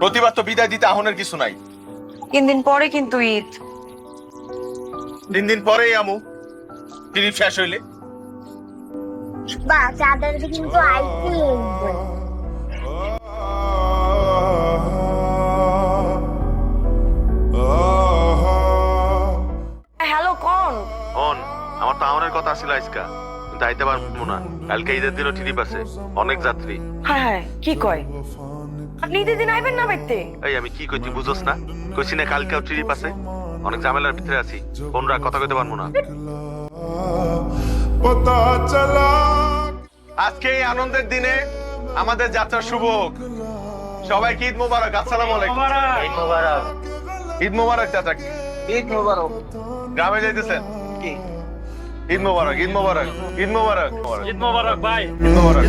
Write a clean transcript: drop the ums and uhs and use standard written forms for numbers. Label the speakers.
Speaker 1: প্রতিবার তো বিদায় দিতে আহনের কিছু নাই।
Speaker 2: 3 দিন পরে কিন্তু ঈদ।
Speaker 1: 3 দিন পরেই আমু, ট্রিপ শেষ হইলে।
Speaker 3: বা চাঁদের কিন্তু আইতে লাগবে।
Speaker 2: হ্যালো কোন?
Speaker 4: অন আমার তো আহনের কথা আসছিল আজকা, কিন্তু আইতে পারবো না। কালকে ঈদের দিনও ট্রিপ আছে, অনেক যাত্রী।
Speaker 2: হ্যাঁ হ্যাঁ, কি কয়? আপনি ঈদের দিন আইবেন না বাইতে?
Speaker 4: এই আমি কি কই তুই বুঝোস না? কইছি না কালকেও ট্রিপ আছে, অনেক ঝামেলার ভিতরে আছি, কোনরা কথা কইতে পারবো না।
Speaker 1: আজকে এই আনন্দের দিনে আমাদের যাত্রা শুভ হোক। সবাইকে ঈদ মোবারক। আসসালামু আলাইকুম।
Speaker 5: ঈদ মোবারক।
Speaker 1: ঈদ মোবারক চাচা।
Speaker 5: ঈদ মোবারক।
Speaker 1: গ্রামে যাইতেছেন?
Speaker 5: কি?
Speaker 1: ঈদ মোবারক, ঈদ মোবারক, ঈদ মোবারক,
Speaker 5: ঈদ মোবারক ভাই।
Speaker 1: ঈদ মোবারক।